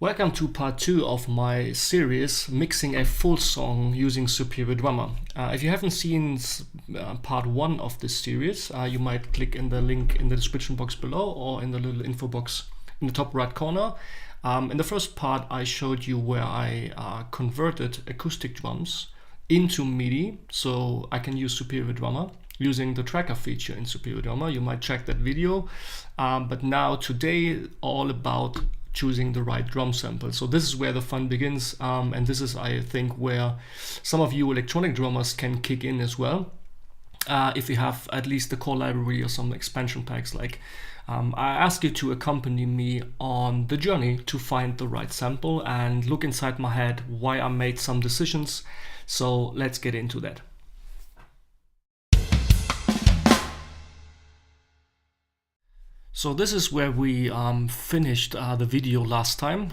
Welcome to part 2 of my series, Mixing a Full Song Using Superior Drummer. If you haven't seen part 1 of this series, you might click in the link in the description box below or in the little info box in the top right corner. In the first part I showed you where I converted acoustic drums into MIDI so I can use Superior Drummer using the tracker feature in Superior Drummer. You might check that video, but now today all about choosing the right drum sample. So this is where the fun begins, and this is, I think, where some of you electronic drummers can kick in as well. If you have at least the core library or some expansion packs, like I ask you to accompany me on the journey to find the right sample and look inside my head why I made some decisions. So let's get into that. So this is where we finished the video last time.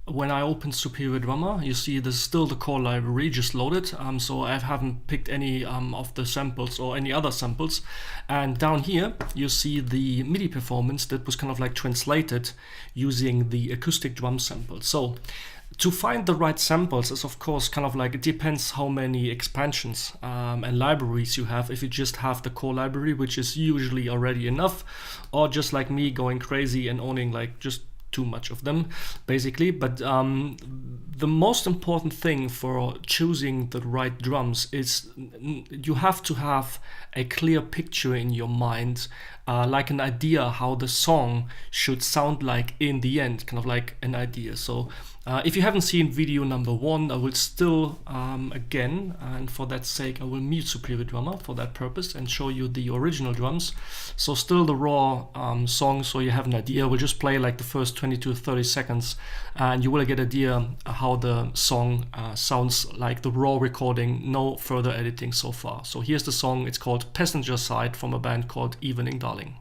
When I opened Superior Drummer, you see there's still the core library just loaded. So I haven't picked any of the samples or any other samples. And down here, you see the MIDI performance that was kind of like translated using the acoustic drum sample. So to find the right samples is of course kind of like, it depends how many expansions and libraries you have. If you just have the core library, which is usually already enough, or just like me going crazy and owning like just too much of them basically. But the most important thing for choosing the right drums is you have to have a clear picture in your mind, like an idea how the song should sound like in the end, kind of like an idea. So if you haven't seen video number 1, I will still again, and for that sake I will mute Superior Drummer for that purpose and show you the original drums. So still the raw song, so you have an idea. We'll just play like the first 20 to 30 seconds and you will get an idea how the song sounds like the raw recording, no further editing so far. So here's the song. It's called Passenger Side from a band called Evening Darling.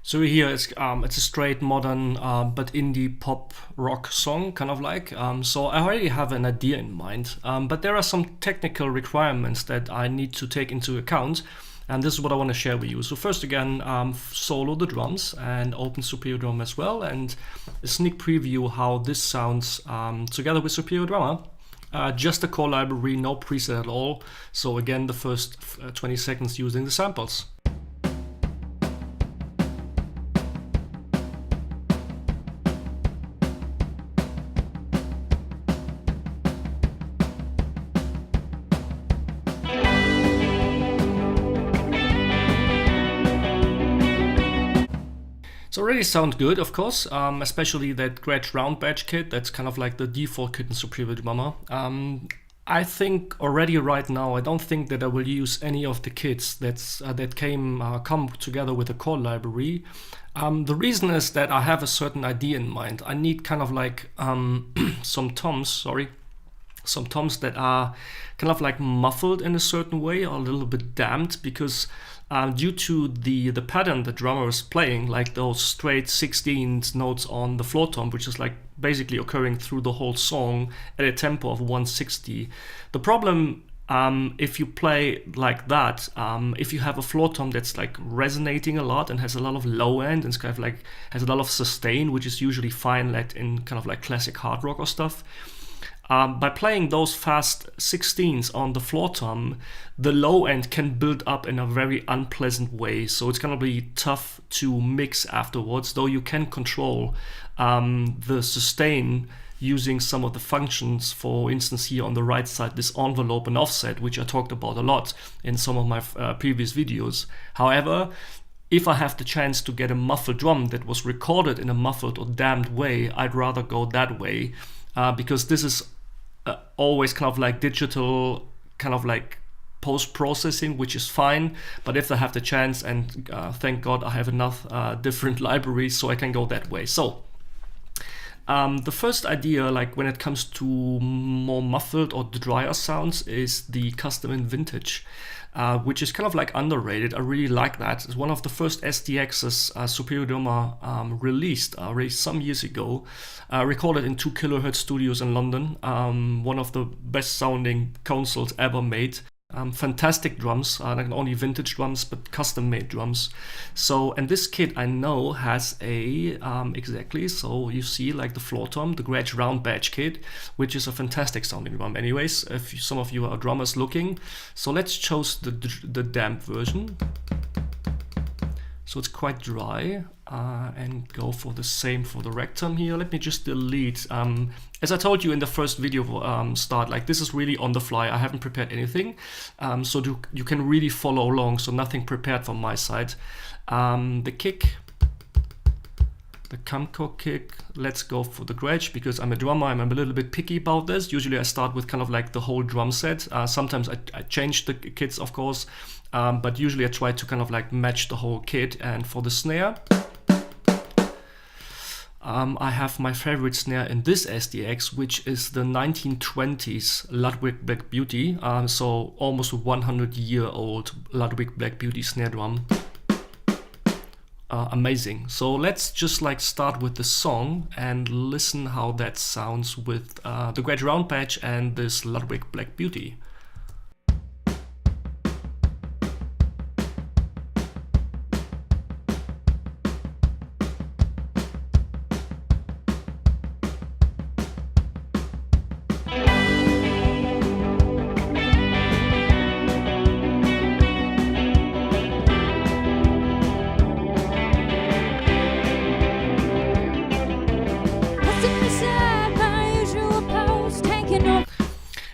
So here it's a straight modern but indie pop rock song, kind of like. So I already have an idea in mind, but there are some technical requirements that I need to take into account, and this is what I want to share with you. So first again, solo the drums and open Superior Drummer as well, and a sneak preview how this sounds together with Superior Drummer. Just the core library, no preset at all. So again, the first 20 seconds using the samples. So already sound good, of course, especially that Gretsch round badge kit. That's kind of like the default kit in Superior Drummer. I think already right now, I don't think that I will use any of the kits that come together with the core library. The reason is that I have a certain idea in mind. I need kind of like some toms that are kind of like muffled in a certain way or a little bit damped, because due to the pattern the drummer is playing, like those straight 16th notes on the floor tom, which is like basically occurring through the whole song at a tempo of 160. The problem if you play like that, if you have a floor tom that's like resonating a lot and has a lot of low end and it's kind of like has a lot of sustain, which is usually fine let in kind of like classic hard rock or stuff. By playing those fast 16s on the floor tom, the low end can build up in a very unpleasant way. So it's gonna be tough to mix afterwards, though you can control the sustain using some of the functions. For instance, here on the right side, this envelope and offset, which I talked about a lot in some of my previous videos. However, if I have the chance to get a muffled drum that was recorded in a muffled or damped way, I'd rather go that way, because this is always kind of like digital, kind of like post-processing, which is fine. But if I have the chance, and thank God I have enough different libraries, so I can go that way. So The first idea, like when it comes to more muffled or drier sounds, is the custom in vintage, which is kind of like underrated. I really like that. It's one of the first SDXs Superior Drummer released some years ago. Recorded in 2 kHz studios in London. One of the best sounding consoles ever made. Fantastic drums, not only vintage drums but custom made drums. So, and this kit I know has a exactly, so you see like the floor tom, the Gretsch round badge kit, which is a fantastic sounding drum anyways, if some of you are drummers looking. So let's choose the damp version. So it's quite dry, and go for the same for the rectum here. Let me just delete. As I told you in the first video start, like this is really on the fly. I haven't prepared anything, so you can really follow along. So nothing prepared from my side. The kick, the Camco kick. Let's go for the Gretsch because I'm a drummer. I'm a little bit picky about this. Usually I start with kind of like the whole drum set. Sometimes I change the kits, of course. But usually I try to kind of like match the whole kit. And for the snare, I have my favorite snare in this SDX, which is the 1920s Ludwig Black Beauty. So almost 100-year-old Ludwig Black Beauty snare drum. Amazing. So let's just like start with the song and listen how that sounds with the Gretsch round patch and this Ludwig Black Beauty.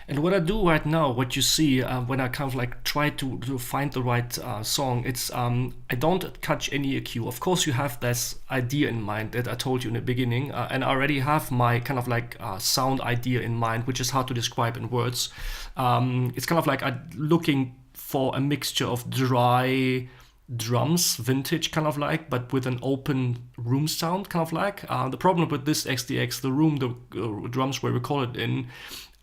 And what I do right now, what you see when I kind of like try to find the right song, it's I don't catch any EQ. Of course, you have this idea in mind that I told you in the beginning, and I already have my kind of like sound idea in mind, which is hard to describe in words. It's kind of like I'm looking for a mixture of dry drums, vintage kind of like, but with an open room sound kind of like. The problem with this XDX, the room the drums were recorded in,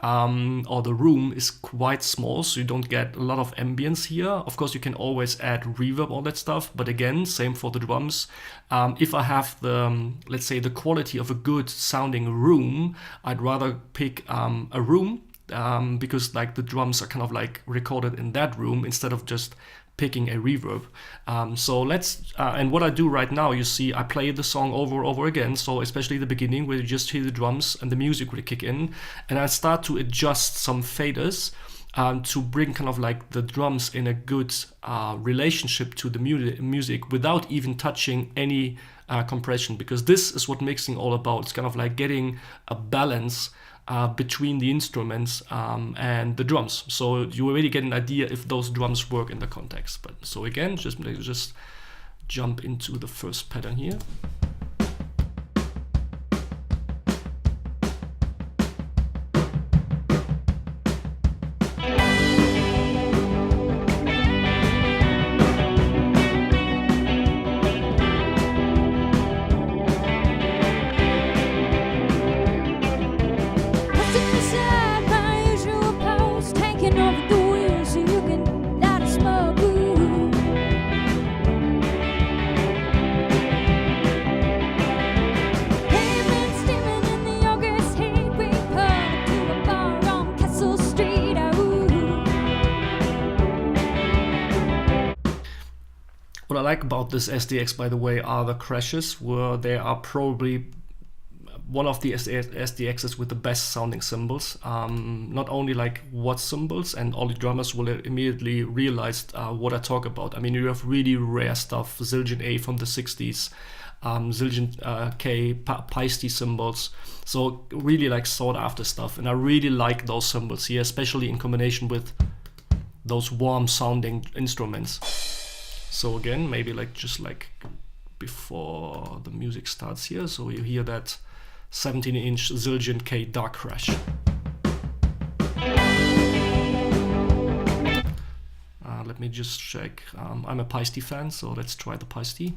or the room is quite small, so you don't get a lot of ambience here. Of course, you can always add reverb, all that stuff, but again, same for the drums. If I have the, let's say, the quality of a good sounding room, I'd rather pick a room, because like the drums are kind of like recorded in that room instead of just picking a reverb. So let's, and what I do right now, you see, I play the song over and over again. So especially the beginning where you just hear the drums and the music will kick in, and I start to adjust some faders to bring kind of like the drums in a good relationship to the music without even touching any compression, because this is what mixing all about. It's kind of like getting a balance between the instruments and the drums, so you already get an idea if those drums work in the context. But so again, just jump into the first pattern here. What I like about this SDX, by the way, are the crashes, where they are probably one of the SDXs with the best sounding cymbals. Not only like what cymbals, and all the drummers will immediately realize what I talk about. I mean, you have really rare stuff, Zildjian A from the 60s, Zildjian K, Paiste cymbals. So really like sought after stuff, and I really like those cymbals here, especially in combination with those warm sounding instruments. So again, maybe like just like before the music starts here, so you hear that 17-inch Zildjian K dark crash. Let me just check. I'm a Paiste fan, so let's try the Paiste.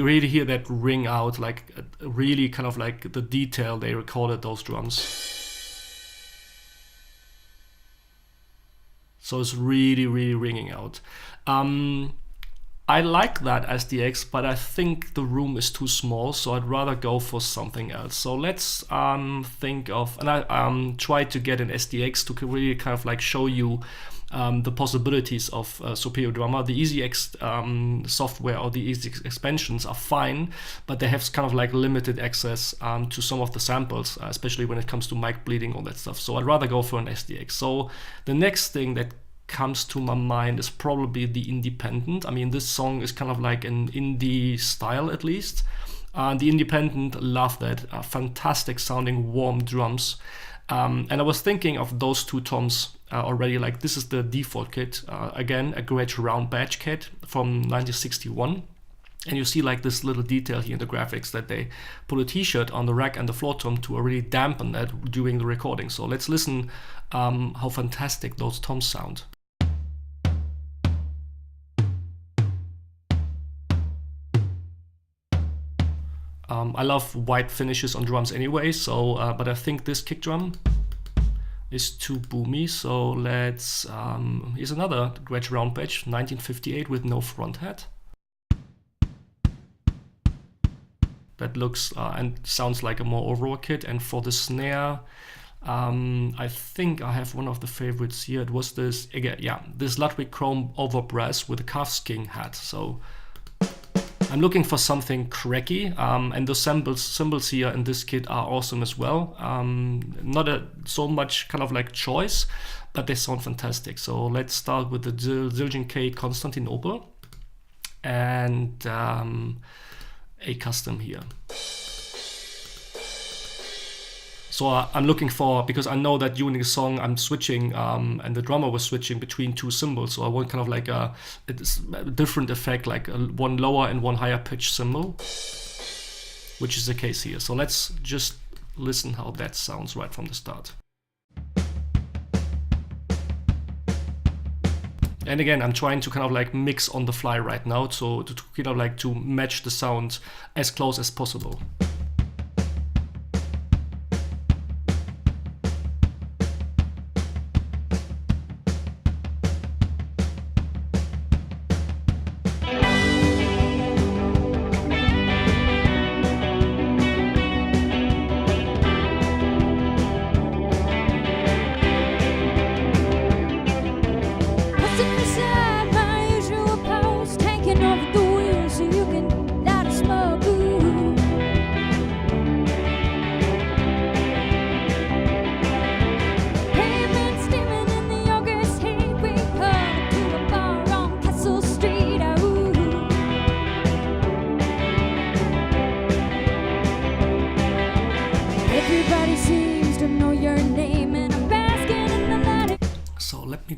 you really hear that ring out, like really kind of like the detail they recorded those drums. So it's really, really ringing out. I like that SDX, but I think the room is too small, so I'd rather go for something else. So let's think of, and I tried to get an SDX to really kind of like show you the possibilities of Superior Drummer. The EasyX software or the EasyX expansions are fine, but they have kind of like limited access to some of the samples, especially when it comes to mic bleeding, all that stuff. So I'd rather go for an SDX. So the next thing that comes to my mind is probably the Independent. I mean, this song is kind of like an indie style, at least. The Independent, love that. Fantastic sounding warm drums. And I was thinking of those two toms already. Like, this is the default kit. Again, a great round badge kit from 1961. And you see like this little detail here in the graphics that they put a t-shirt on the rack and the floor tom to already dampen that during the recording. So let's listen how fantastic those toms sound. I love white finishes on drums anyway, so but I think this kick drum is too boomy. So let's here's another Gretsch round badge, 1958 with no front head. That looks and sounds like a more overall kit. And for the snare, I think I have one of the favorites here. It was this, again, yeah, this Ludwig Chrome over brass with a calfskin hat. So I'm looking for something cracky, and the cymbals here in this kit are awesome as well. Not so much kind of like choice, but they sound fantastic. So let's start with the Zildjian K Constantinople and a custom here. So I'm looking for, because I know that during the song I'm switching and the drummer was switching between two cymbals, so I want kind of like a different effect, like one lower and one higher pitch cymbal, which is the case here. So let's just listen how that sounds right from the start. And again, I'm trying to kind of like mix on the fly right now, so to kind of like to match the sound as close as possible.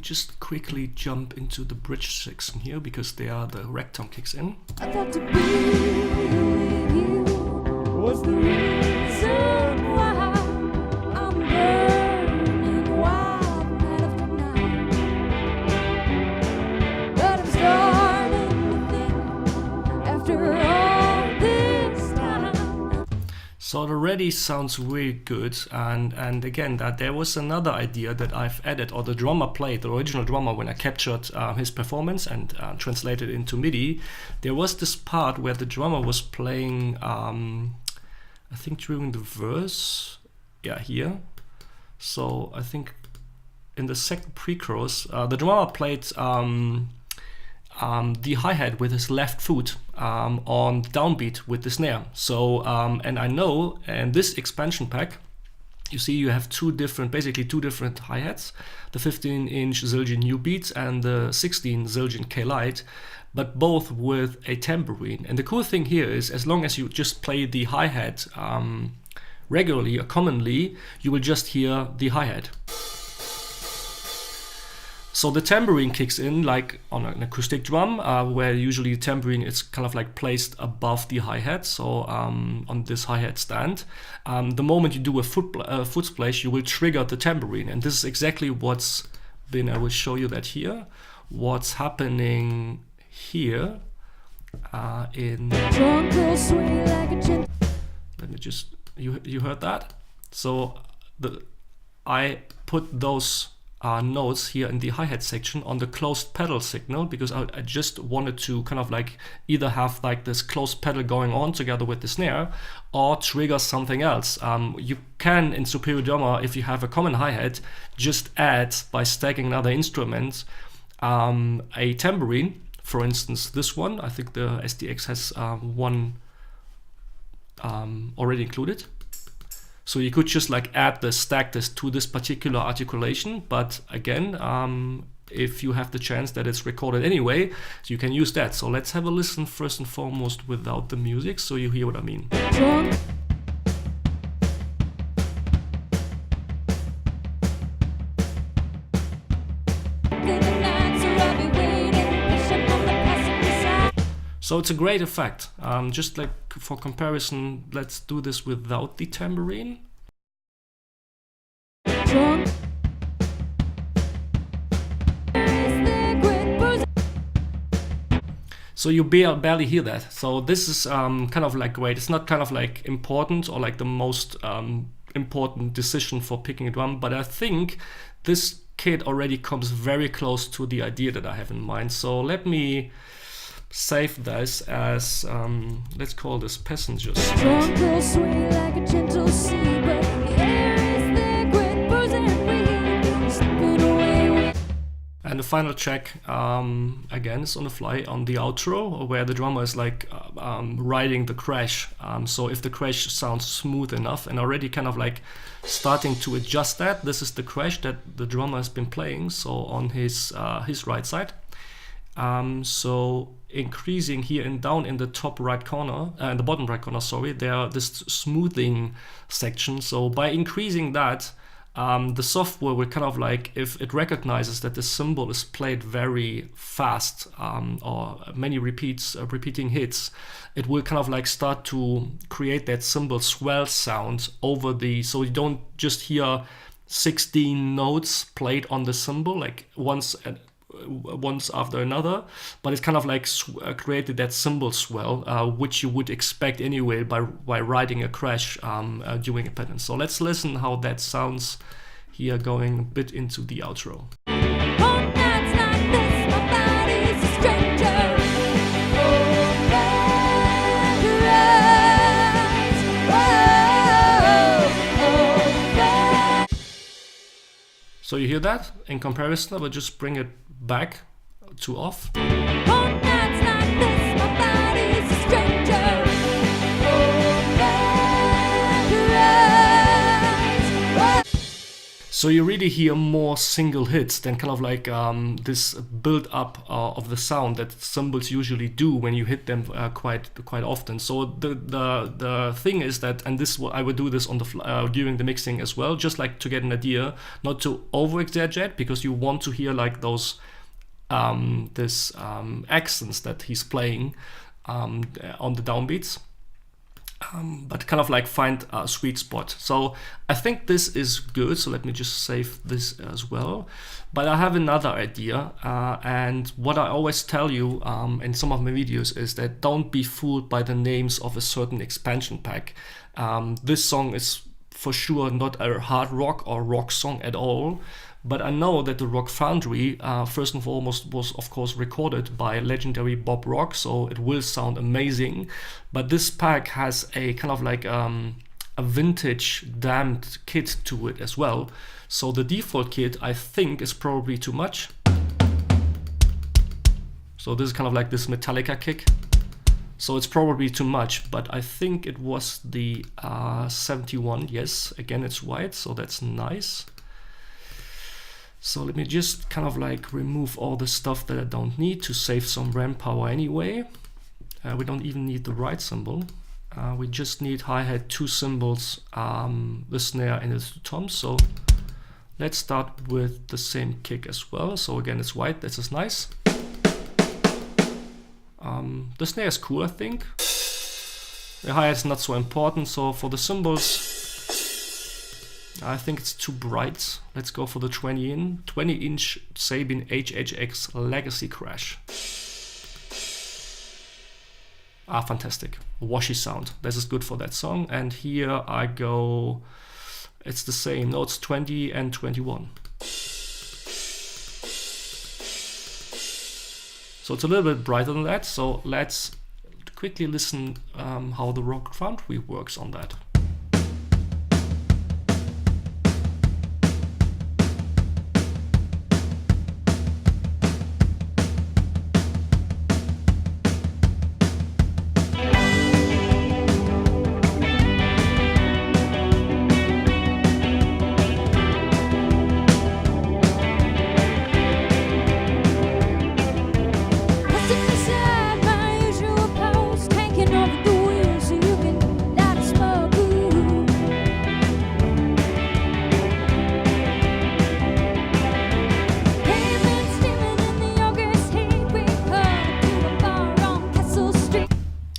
Just quickly jump into the bridge section here, because they are the rectom kicks in. I thought to be with you was the reason why I'm burning wild night after night. But I'm starting to think after all this time. So it already sounds really good, and again, that there was another idea that I've added, or the drummer played, the original drummer, when I captured his performance and translated it into MIDI. There was this part where the drummer was playing, I think during the verse, yeah, here. So I think in the second pre-chorus, the drummer played the hi-hat with his left foot on downbeat with the snare. So and I know, and this expansion pack, you see you have basically two different hi-hats, the 15-inch Zildjian U beats and the 16 Zildjian K Lite, but both with a tambourine. And the cool thing here is, as long as you just play the hi-hat regularly or commonly, you will just hear the hi-hat. So the tambourine kicks in like on an acoustic drum, where usually the tambourine is kind of like placed above the hi-hat, so on this hi-hat stand. The moment you do a foot splash, you will trigger the tambourine, and this is exactly what's been, I will show you that here, what's happening here in. Let me just, you heard that? So I put those notes here in the hi-hat section on the closed pedal signal, because I just wanted to kind of like either have like this closed pedal going on together with the snare, or trigger something else. You can, in Superior Drummer, if you have a common hi-hat, just add, by stacking another instrument, a tambourine. For instance, this one, I think the SDX has one already included. So you could just like stack this to this particular articulation, but again, if you have the chance that it's recorded anyway, you can use that. So let's have a listen first and foremost without the music, so you hear what I mean. So it's a great effect. Just like for comparison, let's do this without the tambourine. So you barely hear that. So this is kind of like great. It's not kind of like important or like the most important decision for picking a drum, but I think this kit already comes very close to the idea that I have in mind. So let me save this as, let's call this Passengers. And the final track, again, is on the fly on the outro, where the drummer is like riding the crash. So if the crash sounds smooth enough, and already kind of like starting to adjust that, this is the crash that the drummer has been playing, so on his right side. So increasing here and down in the top right corner, in the bottom right corner, sorry, there are this smoothing section. So by increasing that, the software will kind of like, if it recognizes that the cymbal is played very fast, or many repeating hits, it will kind of like start to create that cymbal swell sound over the, so you don't just hear 16 notes played on the cymbal like once after another, but it's kind of like created that cymbal swell, which you would expect anyway by riding a crash during a pattern. So let's listen how that sounds here, going a bit into the outro. So you hear that? In comparison, I will just bring it back to off. So you really hear more single hits than kind of like this build up of the sound that cymbals usually do when you hit them quite often. So the thing is that, and this I would do this on the during the mixing as well, just like to get an idea, not to over exaggerate, because you want to hear like those accents that he's playing on the downbeats. But kind of like find a sweet spot. So I think this is good. So let me just save this as well. But I have another idea. And what I always tell you in some of my videos is that don't be fooled by the names of a certain expansion pack. This song is for sure not a hard rock or rock song at all. But I know that the Rock Foundry, first and foremost, was of course recorded by legendary Bob Rock, so it will sound amazing. But this pack has a kind of like a vintage damped kit to it as well. So the default kit, I think, is probably too much. So this is kind of like this Metallica kick. So it's probably too much, but I think it was the 71. Yes, again, it's white, so that's nice. So let me just kind of like remove all the stuff that I don't need to save some RAM power anyway. We don't even need the right cymbal. We just need hi-hat, 2 cymbals, the snare and the 2 toms. So let's start with the same kick as well. So again, it's white, this is nice. The snare is cool, I think. The hi-hat is not so important. So for the cymbals, I think it's too bright. Let's go for the 20-inch Sabin HHX Legacy Crash. fantastic. Washy sound. This is good for that song. And here I go, it's the same notes, 20 and 21. So it's a little bit brighter than that. So let's quickly listen how the Foundry works on that.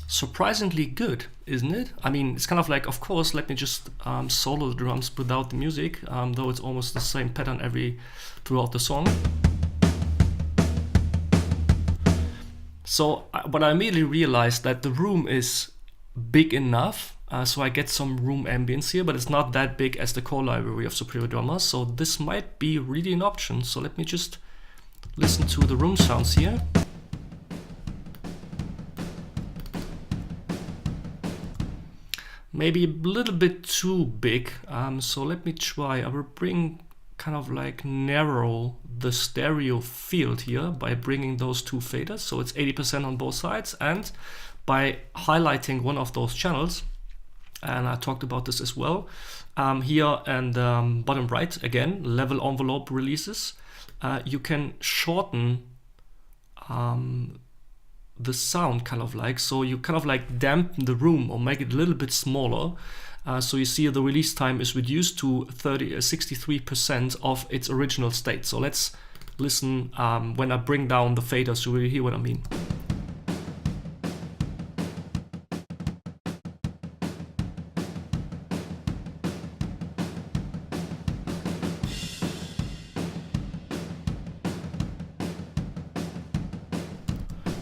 Surprisingly good, isn't it? I mean, it's kind of like, of course, let me just solo the drums without the music, though it's almost the same pattern throughout the song. So what I immediately realized that the room is big enough, so I get some room ambience here, but it's not that big as the core library of Superior Drummers, so this might be really an option. So let me just listen to the room sounds here. Maybe a little bit too big, so let me try. I will bring kind of like narrow the stereo field here by bringing those two faders, so it's 80% on both sides, and by highlighting one of those channels, and I talked about this as well, here and bottom right, again, level envelope releases, you can shorten the sound kind of like, so you kind of like dampen the room or make it a little bit smaller. So you see the release time is reduced to 63% of its original state. So let's listen when I bring down the faders so you hear what I mean.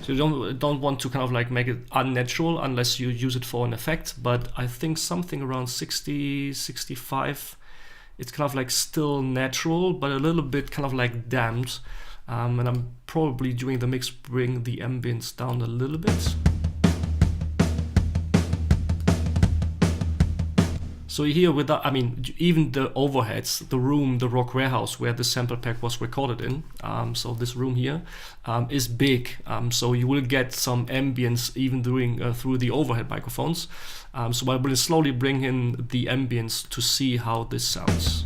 So you don't want to kind of like make it unnatural unless you use it for an effect, but I think something around 60, 65, it's kind of like still natural, but a little bit kind of like damped. And I'm probably doing the mix, bring the ambience down a little bit. So here with that, I mean, even the overheads, the room, the Rock Warehouse where the sample pack was recorded in, so this room here is big, so you will get some ambience even through the overhead microphones. So I will slowly bring in the ambience to see how this sounds.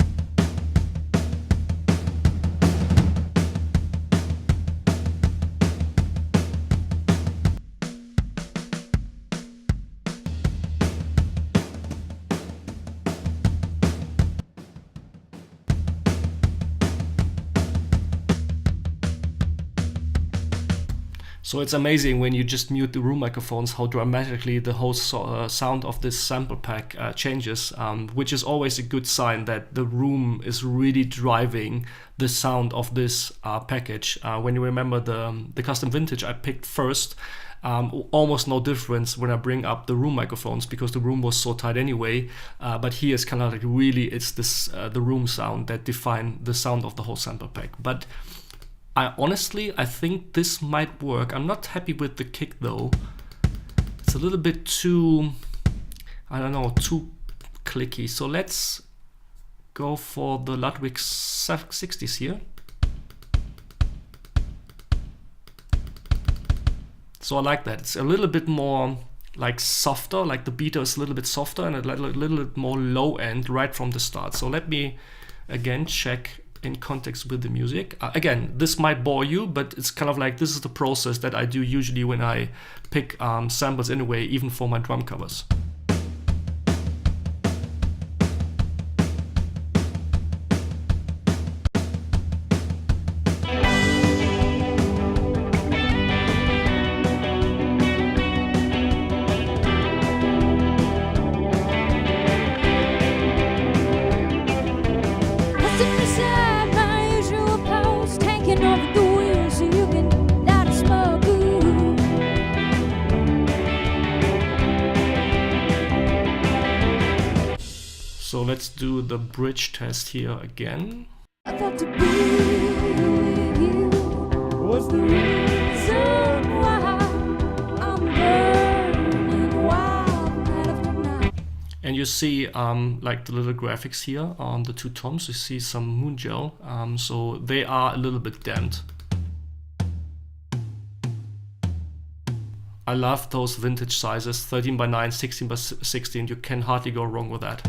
So it's amazing when you just mute the room microphones how dramatically the whole sound of this sample pack changes, which is always a good sign that the room is really driving the sound of this package. When you remember the custom vintage I picked first, almost no difference when I bring up the room microphones because the room was so tight anyway, but here it's kind of like really it's this the room sound that define the sound of the whole sample pack. But I think this might work. I'm not happy with the kick though. It's a little bit too, I don't know, too clicky. So let's go for the Ludwig 60s here. So I like that. It's a little bit more like softer, like the beater is a little bit softer and a little bit more low end right from the start. So let me again check in context with the music. Again, this might bore you, but it's kind of like this is the process that I do usually when I pick samples anyway, even for my drum covers. let's do the bridge test here again. I thought to be with you was the reason why I'm burning wild night after night. And you see like the little graphics here on the two toms, you see some moon gel, so they are a little bit damped. I love those vintage sizes, 13 by 9, 16 by 16, you can hardly go wrong with that.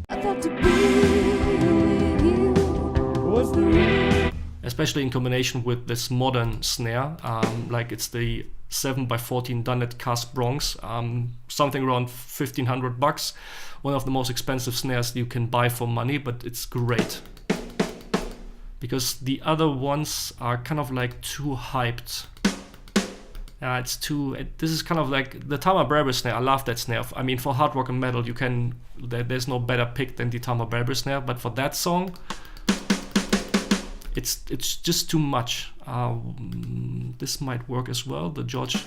I thought to be with you was the reason. Especially in combination with this modern snare, like it's the 7 by 14 Dunnet Cast Bronx, something around $1,500. One of the most expensive snares you can buy for money, but it's great. Because the other ones are kind of like too hyped. This is kind of like the Tama Berber snare. I love that snare. I mean, for hard rock and metal, there's no better pick than the Tama Berber snare, but for that song, it's just too much. This might work as well. The George,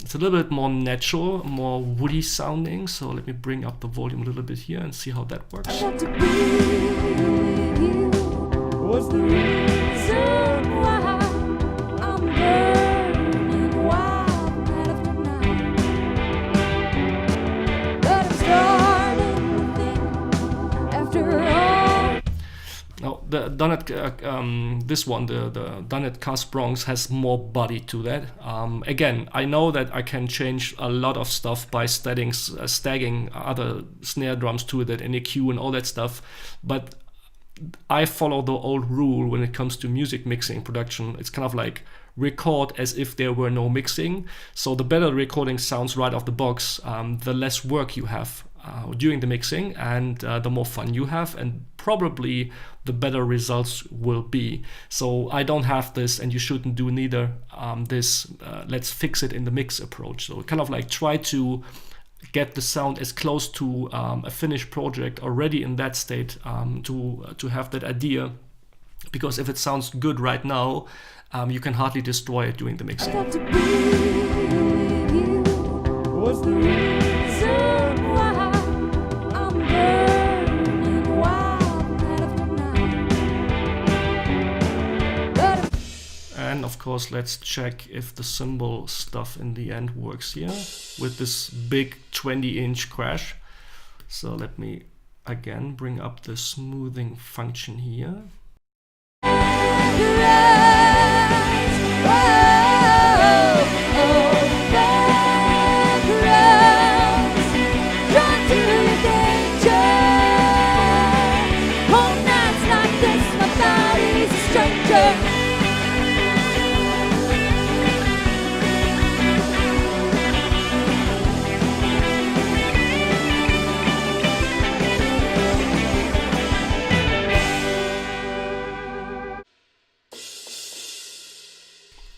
it's a little bit more natural, more woody sounding. So let me bring up the volume a little bit here and see how that works. I thought to be with you was the reason why I'm burning wild night after night. But I'm starting to think after all. Now the Dunnet, this one, the Dunnet Cast Bronx has more body to that. Again, I know that I can change a lot of stuff by stacking other snare drums to it and EQ and all that stuff, but I follow the old rule when it comes to music mixing production. It's kind of like record as if there were no mixing. So the better the recording sounds right off the box, the less work you have during the mixing, and the more fun you have, and probably the better results will be. So I don't have this, and you shouldn't do neither, this let's fix it in the mix approach. So kind of like try to get the sound as close to a finished project already in that state, to have that idea, because if it sounds good right now, you can hardly destroy it during the I mixing. thought to be with you was the reason why I'm burning wild night after night. But And of course, let's check if the cymbal stuff in the end works here with this big 20-inch crash. So let me again bring up the smoothing function here.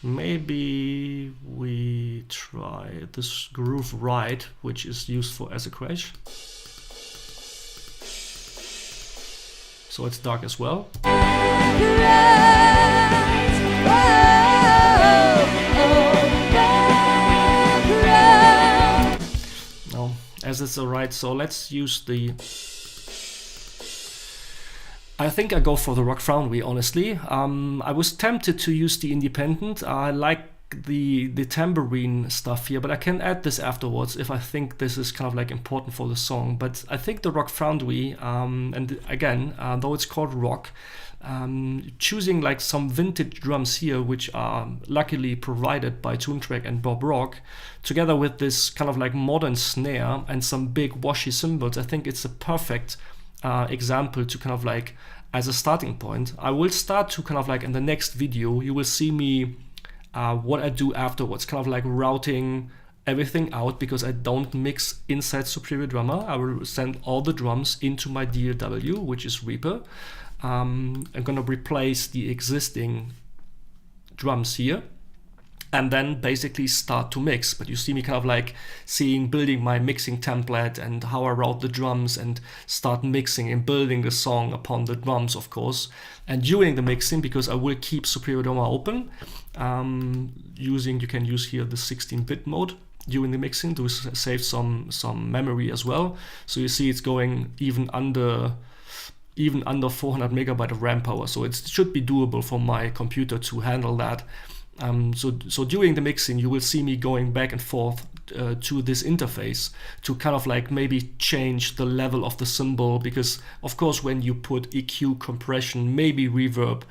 Maybe we try this groove right, which is useful as a crash. So it's dark as well. Now, as it's a right, so let's use the... I think I go for the Rock Foundry, honestly. I was tempted to use the Independent. I like the tambourine stuff here, but I can add this afterwards if I think this is kind of like important for the song. But I think the Rock Foundry, and again, though it's called rock, choosing like some vintage drums here, which are luckily provided by Toontrack and Bob Rock, together with this kind of like modern snare and some big washy cymbals, I think it's a perfect example to kind of like as a starting point. I will start to kind of like in the next video, you will see me what I do afterwards, kind of like routing everything out, because I don't mix inside Superior Drummer. I will send all the drums into my DAW, which is Reaper. I'm gonna replace the existing drums here and then basically start to mix. But you see me kind of like building my mixing template and how I route the drums and start mixing and building the song upon the drums, of course. And during the mixing, because I will keep Superior Drummer open, you can use here the 16-bit mode. during the mixing to save some memory as well. So you see it's going even under 400 megabyte of RAM power. So it should be doable for my computer to handle that. So during the mixing, you will see me going back and forth to this interface to kind of like maybe change the level of the cymbal, because of course when you put EQ, compression, maybe reverb,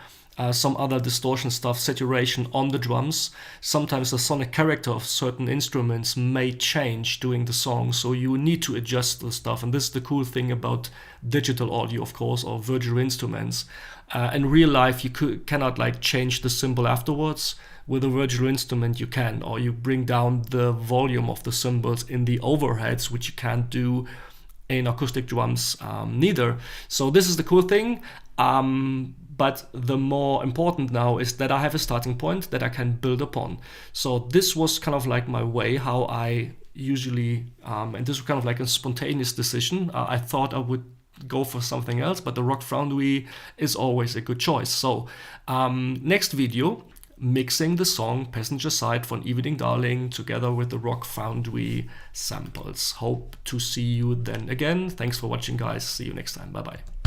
some other distortion stuff, saturation on the drums, sometimes the sonic character of certain instruments may change during the song, so you need to adjust the stuff. And this is the cool thing about digital audio, of course, or virtual instruments. In real life, you cannot like change the cymbal afterwards. With a virtual instrument you can, or you bring down the volume of the cymbals in the overheads, which you can't do in acoustic drums neither. So this is the cool thing. But the more important now is that I have a starting point that I can build upon. So this was kind of like my way how I usually, and this was kind of like a spontaneous decision. I thought I would go for something else, but the Rock Foundry is always a good choice. So next video, mixing the song Passenger Side von Evening Darling together with the Rock Foundry samples. Hope to see you then again. Thanks for watching, guys. See you next time. Bye bye.